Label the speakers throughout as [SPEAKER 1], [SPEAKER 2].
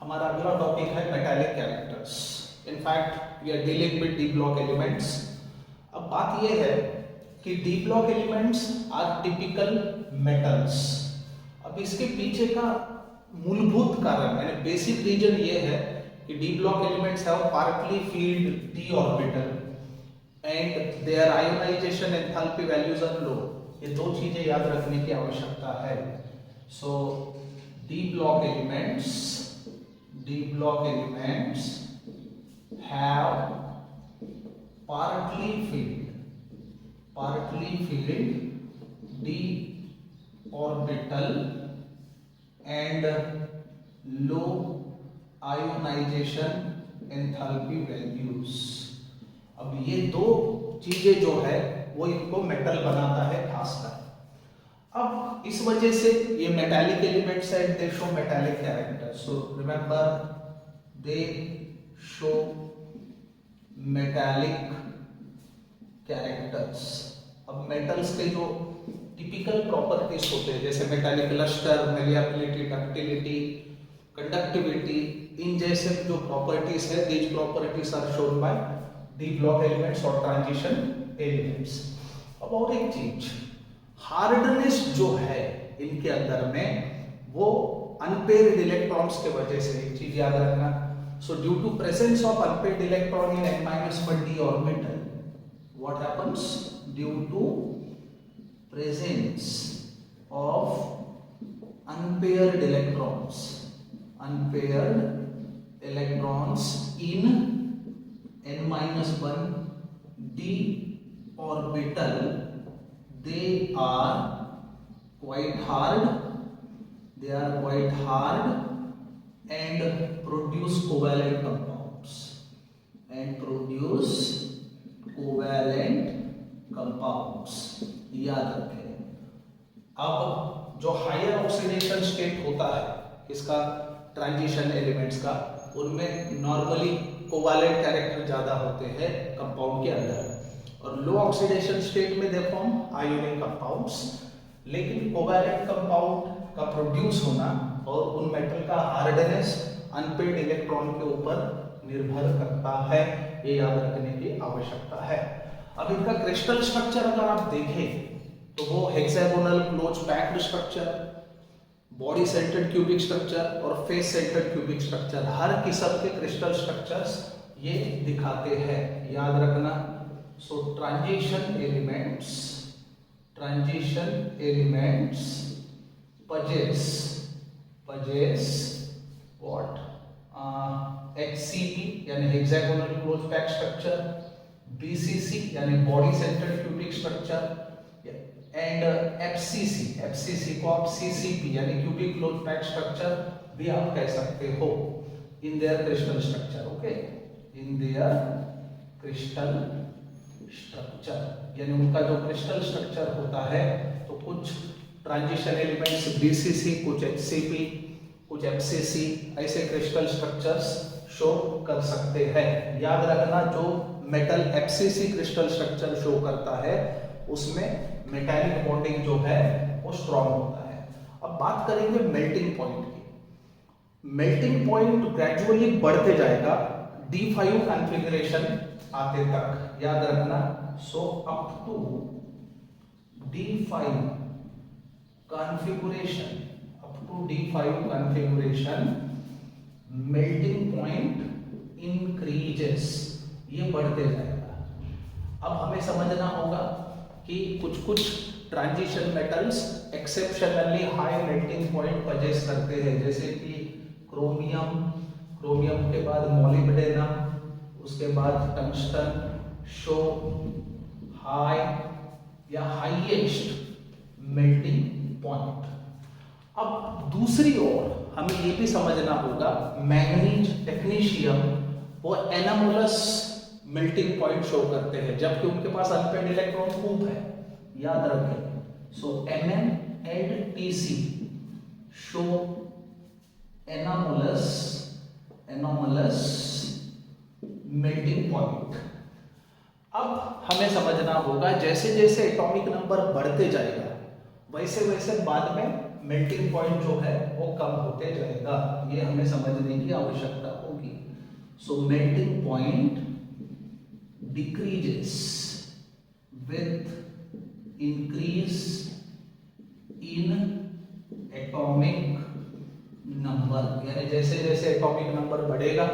[SPEAKER 1] हमारा अगला टॉपिक है metallic characters. In fact we are dealing with d block elements. अब बात यह है कि D block elements are typical metals. अब इसके पीछे का मूलभूत कारण यानी बेसिक रीजन ये है कि D block elements have partly filled d orbital and their ionisation enthalpy values are low. ये दो चीजें याद रखने की आवश्यकता है। सो d block elements have partly filled d orbital and low ionization enthalpy values। अब ये दो चीजें जो है वो इनको मेटल बनाता है खासकर। अब इस वजह से ये मेटालिक एलिमेंट्स है, they show metallic characters. So remember they show metallic characters. अब मेटल्स के जो टिपिकल प्रॉपर्टीज होते हैं जैसे metallic lustre, malleability, ductility, conductivity, इन जैसे जो प्रॉपर्टीज है these properties are shown by D block elements और ट्रांजिशन एलिमेंट्स। अब और एक चीज, हार्डनेस जो है इनके अंदर में वो अनपेयर्ड इलेक्ट्रॉन्स के वजह से, एक चीज याद रखना। So due to presence of unpaired electron in n-1d orbital, what happens? Due to presence of unpaired electrons in n-1d orbital, they are quite hard and produce covalent compounds याद रखें। अब जो हायर ऑक्सीडेशन स्टेट होता है इसका transition elements का, उनमें normally covalent character ज्यादा होते हैं कंपाउंड के अंदर, और लो ऑक्सीडेशन स्टेट में दे फॉर्म आयोनिक कंपाउंड्स। लेकिन कोवैलेंट कंपाउंड का प्रोड्यूस होना और उन मेटल का हार्डनेस अनपेयर्ड इलेक्ट्रॉन के ऊपर निर्भर करता है, ये याद रखने की आवश्यकता है। अब इनका क्रिस्टल स्ट्रक्चर अगर आप देखें तो वो hexagonal close packed structure, body centred cubic structure और फेस सेंटर्ड क्यूबिक स्ट्रक्चर, हर किस्म के क्रिस्टल स्ट्रक्चर्स ये दिखाते हैं, याद रखना। So transition elements possess what? HCP यानी hexagonal closed packed structure, BCC यानी body centered cubic structure and FCC को आप CCP यानी cubic closed packed structure भी आप कह सकते हो in their crystal structure, okay? in their crystal structure यानी उनका जो क्रिस्टल स्ट्रक्चर होता है, तो कुछ ट्रांजिशन एलिमेंट्स BCC, कुछ HCP, कुछ FCC ऐसे क्रिस्टल स्ट्रक्चर्स शो कर सकते हैं। याद रखना जो metal FCC crystal structure show करता है उसमें मेटालिक बॉन्डिंग जो है वो स्ट्रॉन्ग होता है। अब बात करेंगे मेल्टिंग पॉइंट की। मेल्टिंग पॉइंट ग्रेजुअली बढ़ते जाएगा D5 कॉन्फ़िगरेशन आते तक, याद रखना। So up to D5 configuration melting point increases, ये बढ़ते जाएगा। अब हमें समझना होगा कि कुछ transition metals exceptionally high melting point possess करते हैं, जैसे कि क्रोमियम के बाद मोलिब्डेनम, उसके बाद टंगस्टन शो हाई या हाईएस्ट मेल्टिंग पॉइंट। अब दूसरी ओर हमें ये भी समझना होगा मैंगनीज, टेक्नीशियम वो एनामोलस मेल्टिंग पॉइंट शो करते हैं जबकि उनके पास अनपेयर्ड इलेक्ट्रॉन खूब है, याद रखें। सो Mn and Tc show anomalous melting point. अब हमें समझना होगा जैसे जैसे एटॉमिक नंबर बढ़ते जाएगा वैसे वैसे बाद में मेल्टिंग पॉइंट जो है वो कम होते जाएगा, ये हमें समझने की आवश्यकता होगी। So melting point decreases with increase in atomic number, यानी जैसे जैसे एटॉमिक नंबर बढ़ेगा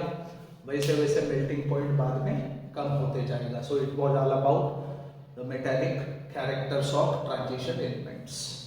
[SPEAKER 1] वैसे वैसे मेल्टिंग पॉइंट बाद में कम होते जाएगा। So it was all about the metallic characters of transition elements.